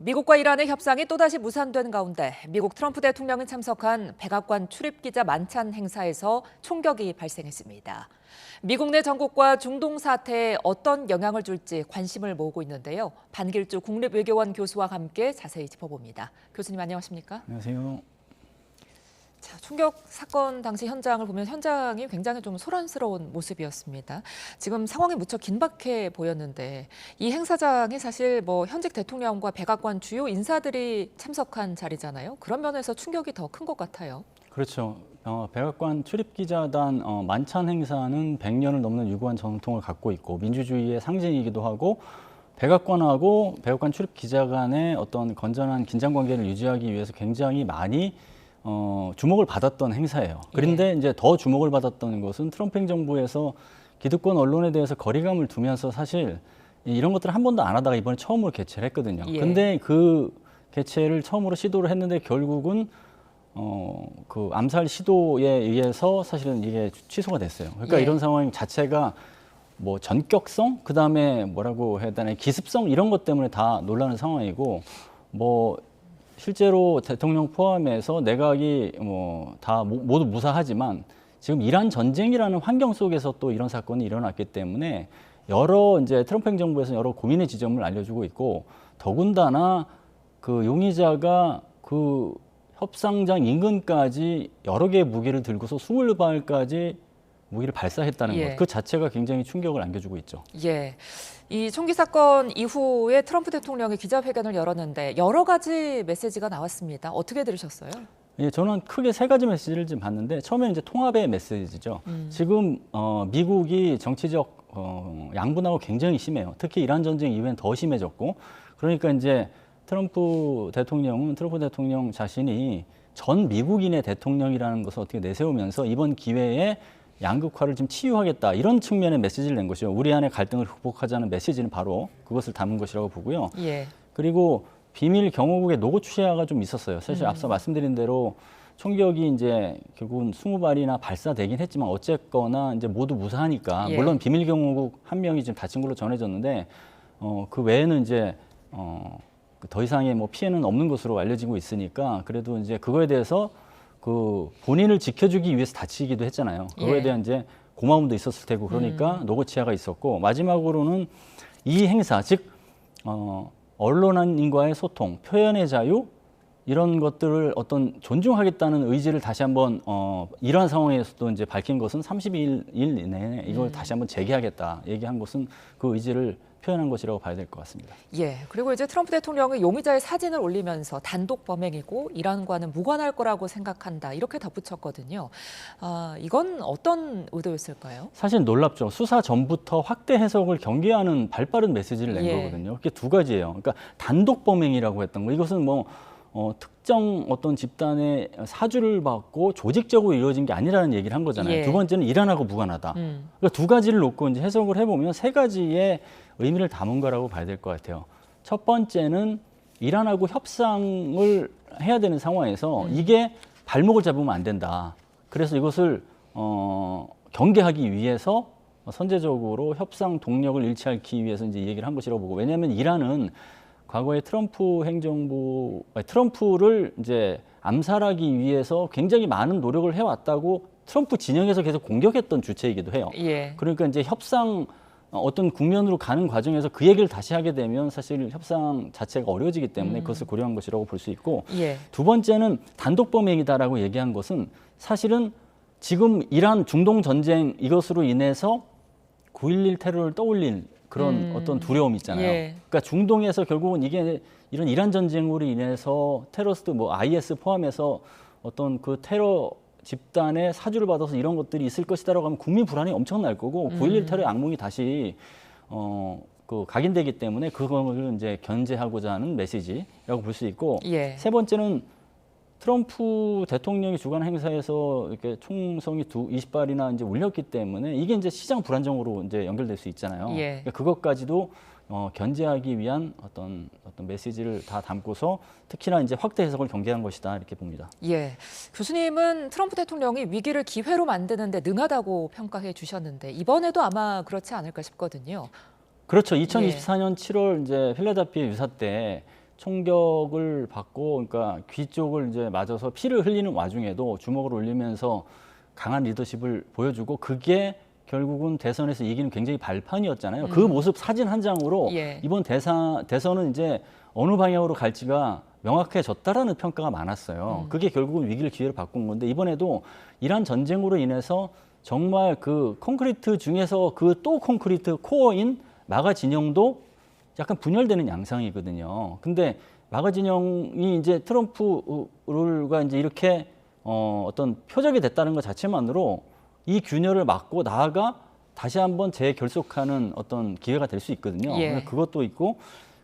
미국과 이란의 협상이 또다시 무산된 가운데 미국 트럼프 대통령이 참석한 백악관 출입기자 만찬 행사에서 총격이 발생했습니다. 미국 내 전국과 중동 사태에 어떤 영향을 줄지 관심을 모으고 있는데요. 반길주 국립외교원 교수와 함께 자세히 짚어봅니다. 교수님 안녕하십니까? 안녕하세요. 자, 총격 사건 당시 현장을 보면 현장이 굉장히 좀 소란스러운 모습이었습니다. 지금 상황이 무척 긴박해 보였는데 이 행사장이 사실 현직 대통령과 백악관 주요 인사들이 참석한 자리잖아요. 그런 면에서 충격이 더 큰 것 같아요. 그렇죠. 백악관 출입기자단 만찬 행사는 100년을 넘는 유구한 전통을 갖고 있고 민주주의의 상징이기도 하고 백악관하고 백악관 출입기자 간의 어떤 건전한 긴장 관계를 유지하기 위해서 굉장히 많이 주목을 받았던 행사예요. 그런데 이제 더 주목을 받았던 것은 트럼프 행정부에서 기득권 언론에 대해서 거리감을 두면서 사실 이런 것들을 한 번도 안 하다가 이번에 처음으로 개최를 했거든요. 근데 그 개최를 처음으로 시도를 했는데 결국은 그 암살 시도에 의해서 사실은 이게 취소가 됐어요. 그러니까 이런 상황 자체가 뭐 전격성, 그다음에 뭐라고 해야 되나 기습성 이런 것 때문에 다 놀라는 상황이고 실제로 대통령 포함해서 내각이 다 모두 무사하지만 지금 이란 전쟁이라는 환경 속에서 또 이런 사건이 일어났기 때문에 이제 트럼프 행정부에서 여러 고민의 지점을 알려주고 있고 더군다나 그 용의자가 그 협상장 인근까지 여러 개의 무기를 들고서 20발까지 무기를 발사했다는 것, 그 자체가 굉장히 충격을 안겨주고 있죠. 이 총기 사건 이후에 트럼프 대통령이 기자회견을 열었는데 여러 가지 메시지가 나왔습니다. 어떻게 들으셨어요? 저는 크게 세 가지 메시지를 좀 봤는데 처음에는 이제 통합의 메시지죠. 지금 미국이 정치적 양분하고 굉장히 심해요. 특히 이란 전쟁 이후엔 더 심해졌고 그러니까 이제 트럼프 대통령 자신이 전 미국인의 대통령이라는 것을 어떻게 내세우면서 이번 기회에 양극화를 좀 치유하겠다 이런 측면의 메시지를 낸 것이요. 우리 안의 갈등을 극복하자는 메시지는 바로 그것을 담은 것이라고 보고요. 그리고 비밀 경호국의 노고 취하가 좀 있었어요. 사실 앞서 말씀드린 대로 총격이 이제 결국은 20발이나 발사되긴 했지만 어쨌거나 이제 모두 무사하니까 물론 비밀 경호국 한 명이 지금 다친 걸로 전해졌는데 그 외에는 이제 더 이상의 피해는 없는 것으로 알려지고 있으니까 그래도 이제 그거에 대해서 그 본인을 지켜주기 위해서 다치기도 했잖아요. 그거에 대한 이제 고마움도 있었을 테고 그러니까 노고치아가 있었고 마지막으로는 이 행사 즉 언론인과의 소통, 표현의 자유 이런 것들을 어떤 존중하겠다는 의지를 다시 한번 이러한 상황에서도 이제 밝힌 것은 32일 이내에 이걸 다시 한번 재개하겠다 얘기한 것은 그 의지를 표현한 것이라고 봐야 될 것 같습니다. 그리고 이제 트럼프 대통령이 용의자의 사진을 올리면서 단독 범행이고 이란과는 무관할 거라고 생각한다 이렇게 덧붙였거든요. 이건 어떤 의도였을까요? 사실 놀랍죠. 수사 전부터 확대 해석을 경계하는 발빠른 메시지를 낸 거거든요. 그게 두 가지예요. 그러니까 단독 범행이라고 했던 거. 이것은 특정 어떤 집단의 사주를 받고 조직적으로 이루어진 게 아니라는 얘기를 한 거잖아요. 두 번째는 이란하고 무관하다. 그러니까 두 가지를 놓고 이제 해석을 해보면 세 가지의 의미를 담은 거라고 봐야 될 것 같아요. 첫 번째는 이란하고 협상을 해야 되는 상황에서 이게 발목을 잡으면 안 된다. 그래서 이것을 경계하기 위해서 선제적으로 협상 동력을 잃지 않기 위해서 이제 이 얘기를 한 것이라고 보고 왜냐하면 이란은 과거에 트럼프를 이제 암살하기 위해서 굉장히 많은 노력을 해왔다고 트럼프 진영에서 계속 공격했던 주체이기도 해요. 그러니까 이제 협상 어떤 국면으로 가는 과정에서 그 얘기를 다시 하게 되면 사실 협상 자체가 어려워지기 때문에 그것을 고려한 것이라고 볼 수 있고 두 번째는 단독 범행이다라고 얘기한 것은 사실은 지금 이란 중동 전쟁 이것으로 인해서 9.11 테러를 떠올린 그런 어떤 두려움이 있잖아요. 그러니까 중동에서 결국은 이게 이런 이란 전쟁으로 인해서 테러리스트 IS 포함해서 어떤 그 테러 집단의 사주를 받아서 이런 것들이 있을 것이다라고 하면 국민 불안이 엄청날 거고 9.11 테러의 악몽이 다시 각인되기 때문에 그걸 이제 견제하고자 하는 메시지라고 볼 수 있고 세 번째는 트럼프 대통령이 주관 행사에서 이렇게 총성이 20발이나 이제 울렸기 때문에 이게 이제 시장 불안정으로 이제 연결될 수 있잖아요. 그러니까 그것까지도 견제하기 위한 어떤 메시지를 다 담고서 특히나 이제 확대 해석을 경계한 것이다 이렇게 봅니다. 교수님은 트럼프 대통령이 위기를 기회로 만드는 데 능하다고 평가해 주셨는데 이번에도 아마 그렇지 않을까 싶거든요. 그렇죠. 2024년 7월 이제 필라델피아 유사 때 총격을 받고 그러니까 귀 쪽을 이제 맞아서 피를 흘리는 와중에도 주먹을 올리면서 강한 리더십을 보여주고 그게 결국은 대선에서 이기는 굉장히 발판이었잖아요. 그 모습 사진 한 장으로 이번 대선은 이제 어느 방향으로 갈지가 명확해졌다라는 평가가 많았어요. 그게 결국은 위기를 기회로 바꾼 건데 이번에도 이란 전쟁으로 인해서 정말 그 콘크리트 중에서 그 또 콘크리트 코어인 마가 진영도 약간 분열되는 양상이거든요. 근데 마가 진영이 이제 트럼프가 이제 이렇게 어떤 표적이 됐다는 것 자체만으로 이 균열을 막고 나아가 다시 한번 재결속하는 어떤 기회가 될 수 있거든요. 그것도 있고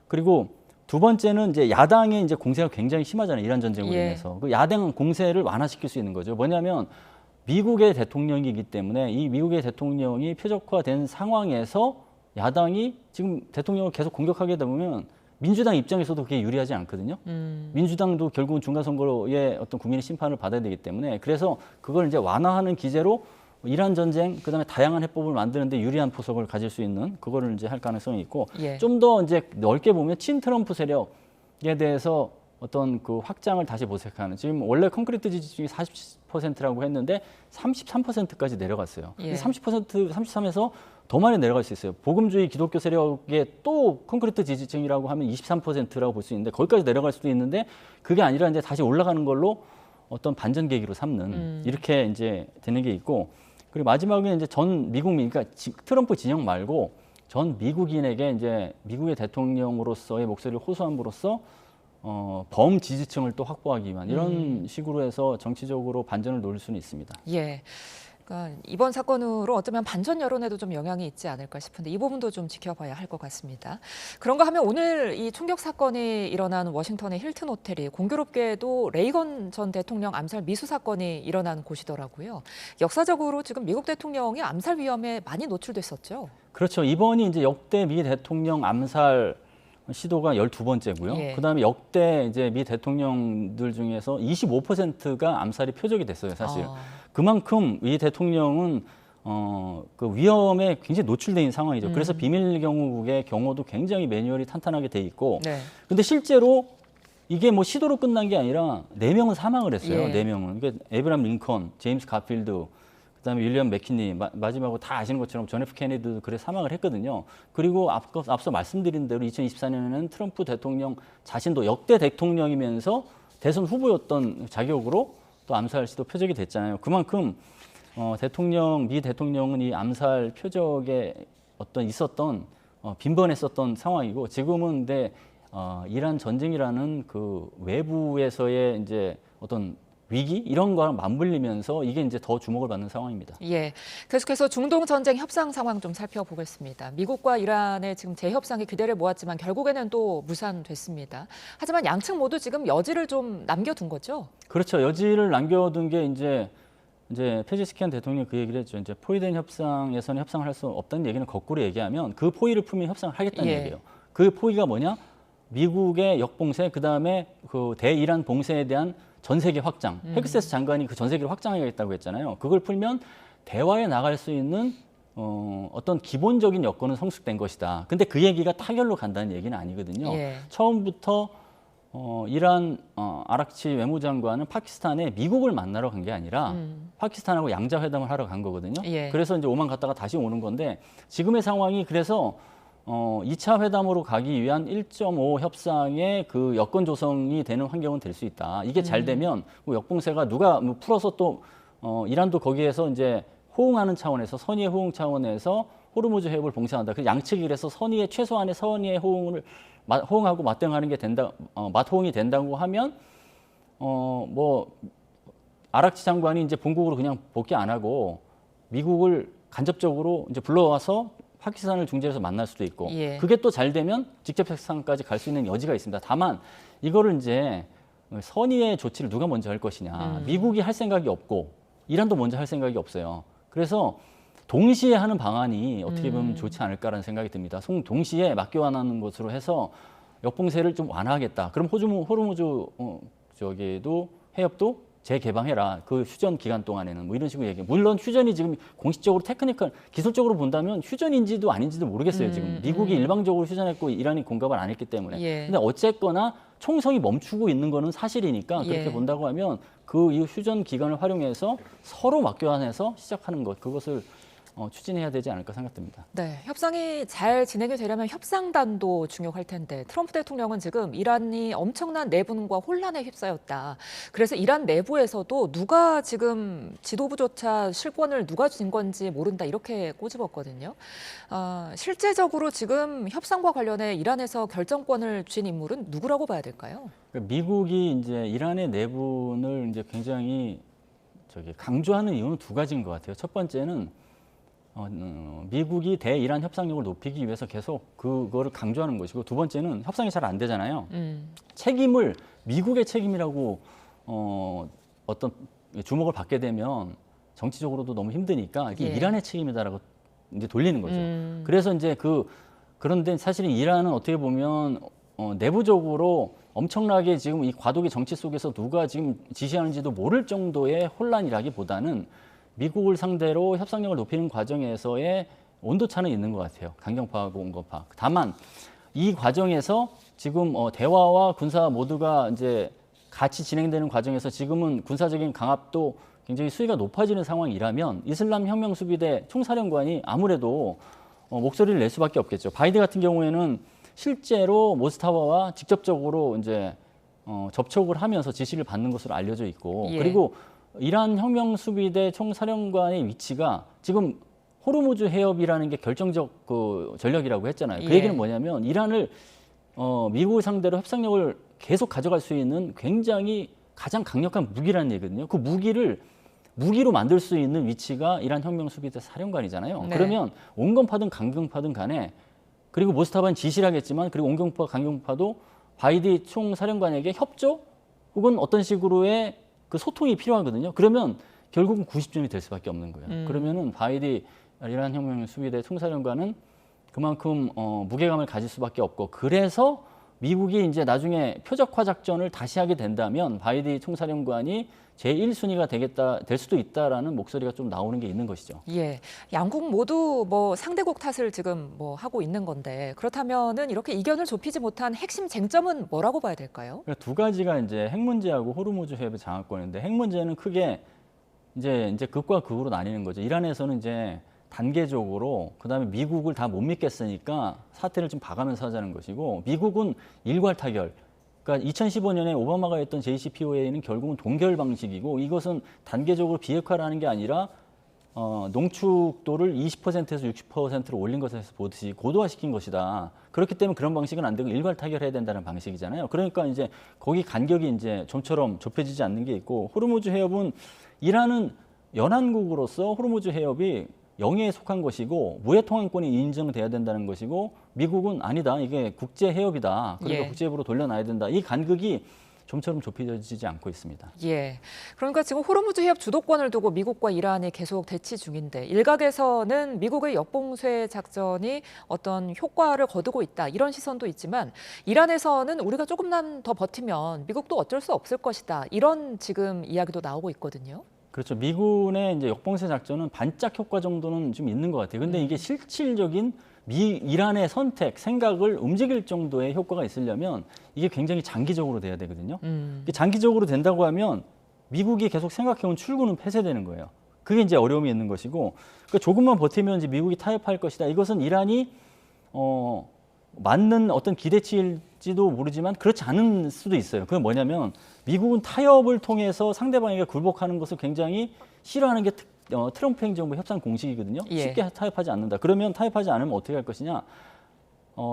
그리고 두 번째는 이제 야당의 이제 공세가 굉장히 심하잖아요. 이란 전쟁으로 인해서 그 야당 공세를 완화시킬 수 있는 거죠. 뭐냐면 미국의 대통령이기 때문에 이 미국의 대통령이 표적화된 상황에서 야당이 지금 대통령을 계속 공격하게 되면 민주당 입장에서도 그게 유리하지 않거든요. 민주당도 결국은 중간선거의 어떤 국민의 심판을 받아야 되기 때문에 그래서 그걸 이제 완화하는 기제로 이란 전쟁, 그다음에 다양한 해법을 만드는데 유리한 포석을 가질 수 있는 그거를 이제 할 가능성이 있고 좀 더 이제 넓게 보면 친트럼프 세력에 대해서 어떤 그 확장을 다시 모색하는 지금 원래 콘크리트 지지층이 40%라고 했는데 33%까지 내려갔어요. 30%, 33에서 더 많이 내려갈 수 있어요. 복음주의 기독교 세력의 또 콘크리트 지지층이라고 하면 23%라고 볼 수 있는데 거기까지 내려갈 수도 있는데 그게 아니라 이제 다시 올라가는 걸로 어떤 반전 계기로 삼는 이렇게 이제 되는 게 있고 그리고 마지막에 이제 전 미국민 그러니까 트럼프 진영 말고 전 미국인에게 이제 미국의 대통령으로서의 목소리를 호소함으로써 범 지지층을 또 확보하기 위한 이런 식으로 해서 정치적으로 반전을 노릴 수는 있습니다. 그러니까 이번 사건으로 어쩌면 반전 여론에도 좀 영향이 있지 않을까 싶은데 이 부분도 좀 지켜봐야 할 것 같습니다. 그런가 하면 오늘 이 총격 사건이 일어난 워싱턴의 힐튼 호텔이 공교롭게도 레이건 전 대통령 암살 미수 사건이 일어난 곳이더라고요. 역사적으로 지금 미국 대통령이 암살 위험에 많이 노출됐었죠. 그렇죠. 이번이 이제 역대 미 대통령 암살 시도가 12번째고요. 그다음에 역대 이제 미 대통령들 중에서 25%가 암살이 표적이 됐어요, 사실. 그만큼 이 대통령은 그 위험에 굉장히 노출돼 있는 상황이죠. 그래서 비밀 경호국의 경호도 굉장히 매뉴얼이 탄탄하게 돼 있고. 근데 실제로 이게 뭐 시도로 끝난 게 아니라 4명은 사망을 했어요. 4명은. 그러니까 에이브람 링컨, 제임스 가필드, 그다음에 윌리엄 맥키니 마지막으로 다 아시는 것처럼 존 F 케네디도 그래 사망을 했거든요. 그리고 앞서 말씀드린 대로 2024년에는 트럼프 대통령 자신도 역대 대통령이면서 대선 후보였던 자격으로 또 암살 시도 표적이 됐잖아요. 그만큼 미 대통령은 이 암살 표적에 어떤 있었던 빈번했었던 상황이고 지금은 근데 이란 전쟁이라는 그 외부에서의 이제 어떤 위기 이런 거랑 맞물리면서 이게 이제 더 주목을 받는 상황입니다. 계속해서 중동 전쟁 협상 상황 좀 살펴보겠습니다. 미국과 이란의 지금 재협상이 기대를 모았지만 결국에는 또 무산됐습니다. 하지만 양측 모두 지금 여지를 좀 남겨둔 거죠? 그렇죠. 여지를 남겨둔 게 이제 페제스키안 대통령이 그 얘기를 했죠. 이제 포위된 협상에서는 협상을 할 수 없다는 얘기는 거꾸로 얘기하면 그 포위를 풀면 협상을 하겠다는 얘기예요. 그 포위가 뭐냐? 미국의 역봉쇄, 그 다음에 그 대이란 봉쇄에 대한 전 세계 확장. 헥세스 장관이 그 전 세계를 확장하겠다고 했잖아요. 그걸 풀면 대화에 나갈 수 있는 어떤 기본적인 여건은 성숙된 것이다. 근데 그 얘기가 타결로 간다는 얘기는 아니거든요. 처음부터 이란 아락치 외무장관은 파키스탄에 미국을 만나러 간 게 아니라 파키스탄하고 양자회담을 하러 간 거거든요. 그래서 이제 오만 갔다가 다시 오는 건데 지금의 상황이 그래서 2차 회담으로 가기 위한 1.5 협상의 그 여건 조성이 되는 환경은 될 수 있다. 이게 잘 되면 뭐 역봉쇄가 누가 뭐 풀어서 또 이란도 거기에서 이제 호응하는 차원에서 선의의 호응 차원에서 호르무즈 해협을 봉쇄한다. 그 양측이 그래서 선의의 최소한의 선의의 호응하고 맞대응하는 게 된다. 맞호응이 된다고 하면 뭐 아락치 장관이 이제 본국으로 그냥 복귀 안 하고 미국을 간접적으로 이제 불러와서 파키스탄을 중재해서 만날 수도 있고 그게 또 잘 되면 직접 협상까지 갈 수 있는 여지가 있습니다. 다만 이거를 이제 선의의 조치를 누가 먼저 할 것이냐. 미국이 할 생각이 없고 이란도 먼저 할 생각이 없어요. 그래서 동시에 하는 방안이 어떻게 보면 좋지 않을까라는 생각이 듭니다. 동시에 맞교환하는 것으로 해서 역봉쇄를 좀 완화하겠다. 그럼 호르무즈 저기도 해협도 재개방해라. 그 휴전 기간 동안에는 뭐 이런 식으로 얘기해요. 물론 휴전이 지금 공식적으로 테크니컬 기술적으로 본다면 휴전인지도 아닌지도 모르겠어요. 지금 미국이 일방적으로 휴전했고 이란이 공격을 안 했기 때문에. 예. 근데 어쨌거나 총성이 멈추고 있는 거는 사실이니까 그렇게 예. 본다고 하면 그 이 휴전 기간을 활용해서 서로 맞교환해서 시작하는 것 그것을 추진해야 되지 않을까 생각됩니다. 네, 협상이 잘 진행이 되려면 협상단도 중요할 텐데 트럼프 대통령은 지금 이란이 엄청난 내분과 혼란에 휩싸였다. 그래서 이란 내부에서도 누가 지금 지도부조차 실권을 누가 쥔 건지 모른다 이렇게 꼬집었거든요. 실제적으로 지금 협상과 관련해 이란에서 결정권을 쥔 인물은 누구라고 봐야 될까요? 미국이 이제 이란의 내분을 이제 굉장히 강조하는 이유는 두 가지인 것 같아요. 첫 번째는 미국이 대이란 협상력을 높이기 위해서 계속 그거를 강조하는 것이고 두 번째는 협상이 잘 안 되잖아요. 책임을 미국의 책임이라고 어떤 주목을 받게 되면 정치적으로도 너무 힘드니까 이게 예. 이란의 책임이다라고 이제 돌리는 거죠. 그래서 이제 그런데 사실은 이란은 어떻게 보면 내부적으로 엄청나게 지금 이 과도기 정치 속에서 누가 지금 지시하는지도 모를 정도의 혼란이라기보다는 미국을 상대로 협상력을 높이는 과정에서의 온도차는 있는 것 같아요. 강경파하고 온건파. 다만 이 과정에서 지금 대화와 군사 모두가 이제 같이 진행되는 과정에서 지금은 군사적인 강압도 굉장히 수위가 높아지는 상황이라면 이슬람 혁명 수비대 총사령관이 아무래도 목소리를 낼 수밖에 없겠죠. 바이든 같은 경우에는 실제로 모스타바와 직접적으로 이제 접촉을 하면서 지시를 받는 것으로 알려져 있고 예. 그리고 이란 혁명 수비대 총사령관의 위치가 지금 호르무즈 해협이라는 게 결정적 그 전력이라고 했잖아요. 그 예. 얘기는 뭐냐면 이란을 미국을 상대로 협상력을 계속 가져갈 수 있는 굉장히 가장 강력한 무기라는 얘기거든요. 그 무기로 만들 수 있는 위치가 이란 혁명 수비대 사령관이잖아요. 네. 그러면 온건파든 강경파든 간에 그리고 모스타바는 지시를 하겠지만 그리고 온건파 강경파도 바이든 총사령관에게 협조 혹은 어떤 식으로의 그 소통이 필요하거든요. 그러면 결국은 90점이 될 수밖에 없는 거예요. 그러면은 바이든 이란 혁명 수비대 총사령관은 그만큼 무게감을 가질 수밖에 없고 그래서 미국이 이제 나중에 표적화 작전을 다시 하게 된다면 바이든 총사령관이 제1순위가 될 수도 있다라는 목소리가 좀 나오는 게 있는 것이죠. 예, 양국 모두 뭐 상대국 탓을 지금 뭐 하고 있는 건데 그렇다면은 이렇게 이견을 좁히지 못한 핵심 쟁점은 뭐라고 봐야 될까요? 그러니까 두 가지가 이제 핵 문제하고 호르무즈 해협의 장악권인데 핵 문제는 크게 이제 극과 극으로 나뉘는 거죠. 이란에서는 이제 단계적으로 그다음에 미국을 다 못 믿겠으니까 사태를 좀 봐가면서 하자는 것이고 미국은 일괄 타결. 그러니까 2015년에 오바마가 했던 JCPOA는 결국은 동결 방식이고 이것은 단계적으로 비핵화라는 게 아니라 농축도를 20%에서 60%로 올린 것에서 보듯이 고도화시킨 것이다. 그렇기 때문에 그런 방식은 안 되고 일괄 타결해야 된다는 방식이잖아요. 그러니까 이제 거기 간격이 이제 좀처럼 좁혀지지 않는 게 있고 호르무즈 해협은 이란은 연안국으로서 호르무즈 해협이 영해에 속한 것이고 무해 통항권이 인정돼야 된다는 것이고 미국은 아니다. 이게 국제 해협이다. 그러니까 예. 국제해협으로 돌려놔야 된다. 이 간극이 좀처럼 좁혀지지 않고 있습니다. 예. 그러니까 지금 호르무즈 해협 주도권을 두고 미국과 이란이 계속 대치 중인데 일각에서는 미국의 역봉쇄 작전이 어떤 효과를 거두고 있다. 이런 시선도 있지만 이란에서는 우리가 조금만 더 버티면 미국도 어쩔 수 없을 것이다. 이런 지금 이야기도 나오고 있거든요. 그렇죠. 미군의 이제 역봉쇄 작전은 반짝 효과 정도는 좀 있는 것 같아요. 근데 이게 실질적인 이란의 선택, 생각을 움직일 정도의 효과가 있으려면 이게 굉장히 장기적으로 돼야 되거든요. 이게 장기적으로 된다고 하면 미국이 계속 생각해온 출구는 폐쇄되는 거예요. 그게 이제 어려움이 있는 것이고 그러니까 조금만 버티면 이제 미국이 타협할 것이다. 이것은 이란이 맞는 어떤 기대치일지도 모르지만 그렇지 않은 수도 있어요. 그건 뭐냐면 미국은 타협을 통해서 상대방에게 굴복하는 것을 굉장히 싫어하는 게 트럼프 행정부 협상 공식이거든요. 예. 쉽게 타협하지 않는다. 그러면 타협하지 않으면 어떻게 할 것이냐?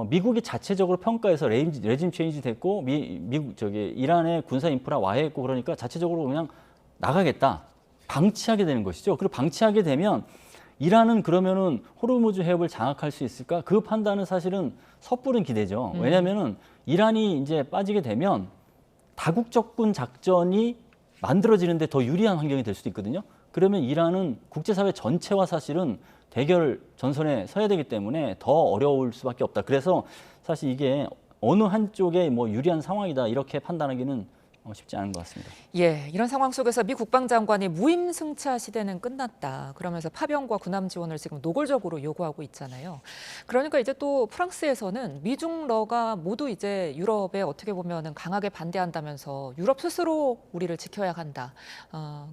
미국이 자체적으로 평가해서 레짐 체인지 됐고 이란의 군사 인프라 와해했고 그러니까 자체적으로 그냥 나가겠다. 방치하게 되는 것이죠. 그리고 방치하게 되면 이란은 그러면은 호르무즈 해협을 장악할 수 있을까? 그 판단은 사실은 섣부른 기대죠. 왜냐하면은 이란이 이제 빠지게 되면 다국적군 작전이 만들어지는데 더 유리한 환경이 될 수도 있거든요. 그러면 이란은 국제사회 전체와 사실은 대결 전선에 서야 되기 때문에 더 어려울 수밖에 없다. 그래서 사실 이게 어느 한쪽에 뭐 유리한 상황이다 이렇게 판단하기는 쉽지 않은 것 같습니다. 예, 이런 상황 속에서 미 국방장관이 무임승차 시대는 끝났다. 그러면서 파병과 군함 지원을 지금 노골적으로 요구하고 있잖아요. 그러니까 이제 또 프랑스에서는 미중러가 모두 이제 유럽에 어떻게 보면은 강하게 반대한다면서 유럽 스스로 우리를 지켜야 한다.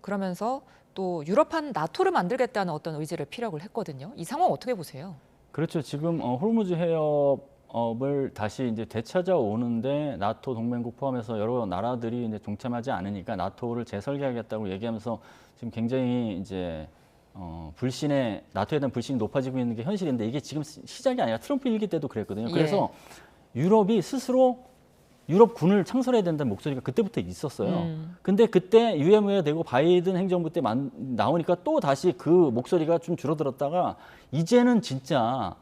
그러면서 또 유럽판 나토를 만들겠다는 어떤 의지를 피력을 했거든요. 이 상황 어떻게 보세요? 그렇죠. 지금 호르무즈 해협을 다시 이제 되찾아오는데 나토 동맹국 포함해서 여러 나라들이 이제 동참하지 않으니까 나토를 재설계하겠다고 얘기하면서 지금 굉장히 이제 불신의 나토에 대한 불신이 높아지고 있는 게 현실인데 이게 지금 시작이 아니라 트럼프 일기 때도 그랬거든요. 그래서 유럽이 스스로 유럽 군을 창설해야 된다는 목소리가 그때부터 있었어요. 근데 그때 유엔에 되고 바이든 행정부 때 나오니까 또 다시 그 목소리가 좀 줄어들었다가 이제는 진짜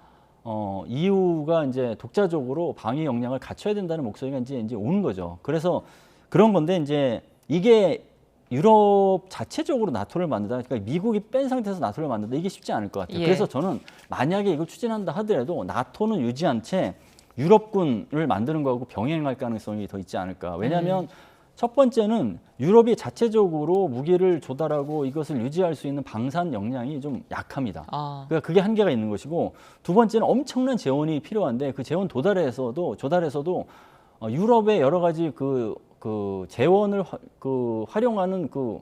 EU가 이제 독자적으로 방위 역량을 갖춰야 된다는 목소리가 이제 오는 거죠. 그래서 그런 건데 이제 이게 유럽 자체적으로 나토를 만든다. 그러니까 미국이 뺀 상태에서 나토를 만든다. 이게 쉽지 않을 것 같아요. 그래서 저는 만약에 이걸 추진한다 하더라도 나토는 유지한 채 유럽군을 만드는 거하고 병행할 가능성이 더 있지 않을까. 왜냐하면 첫 번째는 유럽이 자체적으로 무기를 조달하고 이것을 유지할 수 있는 방산 역량이 좀 약합니다. 그러니까 그게 한계가 있는 것이고 두 번째는 엄청난 재원이 필요한데 그 재원 조달에서도 유럽의 여러 가지 그 재원을 활용하는 그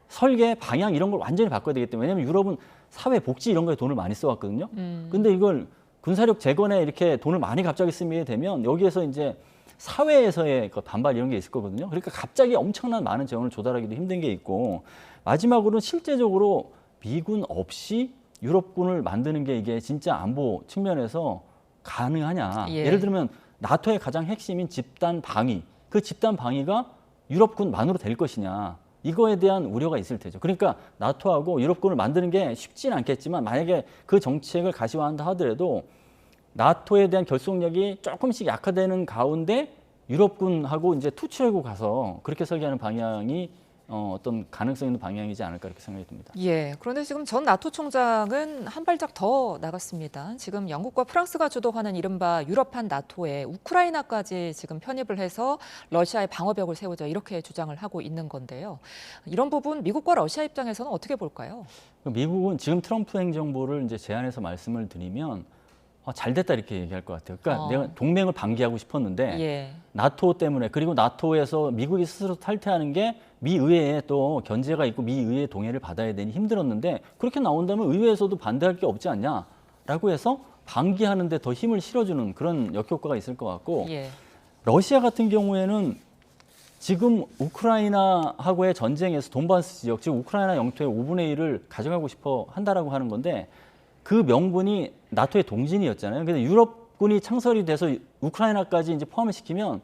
설계 방향 이런 걸 완전히 바꿔야 되기 때문에 왜냐하면 유럽은 사회 복지 이런 거에 돈을 많이 써왔거든요. 근데 이걸 군사력 재건에 이렇게 돈을 많이 갑자기 쓰게 되면 여기에서 이제 사회에서의 그 반발 이런 게 있을 거거든요. 그러니까 갑자기 엄청난 많은 재원을 조달하기도 힘든 게 있고 마지막으로는 실제적으로 미군 없이 유럽군을 만드는 게 이게 진짜 안보 측면에서 가능하냐. 예를 들면 나토의 가장 핵심인 집단 방위. 그 집단 방위가 유럽군만으로 될 것이냐. 이거에 대한 우려가 있을 테죠. 그러니까 나토하고 유럽군을 만드는 게 쉽지는 않겠지만 만약에 그 정책을 가시화한다 하더라도 나토에 대한 결속력이 조금씩 약화되는 가운데 유럽군하고 이제 투치하고 가서 그렇게 설계하는 방향이 어떤 가능성 있는 방향이지 않을까 이렇게 생각이 듭니다. 예. 그런데 지금 전 나토 총장은 한 발짝 더 나갔습니다. 지금 영국과 프랑스가 주도하는 이른바 유럽판 나토에 우크라이나까지 지금 편입을 해서 러시아의 방어벽을 세우자 이렇게 주장을 하고 있는 건데요. 이런 부분 미국과 러시아 입장에서는 어떻게 볼까요? 미국은 지금 트럼프 행정부를 이제 제안해서 말씀을 드리면 잘 됐다 이렇게 얘기할 것 같아요. 그러니까 내가 동맹을 방기하고 싶었는데 나토 때문에 그리고 나토에서 미국이 스스로 탈퇴하는 게 미 의회에 또 견제가 있고 미 의회의 동의를 받아야 되니 힘들었는데 그렇게 나온다면 의회에서도 반대할 게 없지 않냐라고 해서 방기하는 데 더 힘을 실어주는 그런 역효과가 있을 것 같고 러시아 같은 경우에는 지금 우크라이나하고의 전쟁에서 돈바스 지역, 즉 우크라이나 영토의 5분의 1을 가져가고 싶어 한다라고 하는 건데 그 명분이 나토의 동진이었잖아요. 근데 유럽군이 창설이 돼서 우크라이나까지 이제 포함을 시키면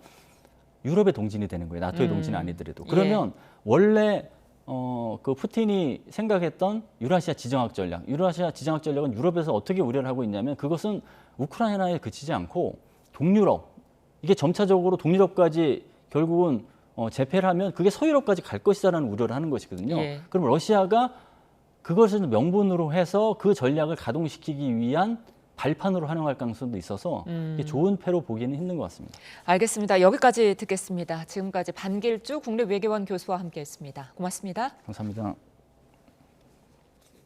유럽의 동진이 되는 거예요. 나토의 동진이 아니더라도. 그러면 원래 그 푸틴이 생각했던 유라시아 지정학 전략, 유라시아 지정학 전략은 유럽에서 어떻게 우려를 하고 있냐면 그것은 우크라이나에 그치지 않고 동유럽, 이게 점차적으로 동유럽까지 결국은 재패를 하면 그게 서유럽까지 갈 것이다라는 우려를 하는 것이거든요. 그럼 러시아가 그것을 명분으로 해서 그 전략을 가동시키기 위한 발판으로 활용할 가능성도 있어서 이게 좋은 패로 보기는 힘든 것 같습니다. 알겠습니다. 여기까지 듣겠습니다. 지금까지 반길주 국립외교원 교수와 함께했습니다. 고맙습니다. 감사합니다.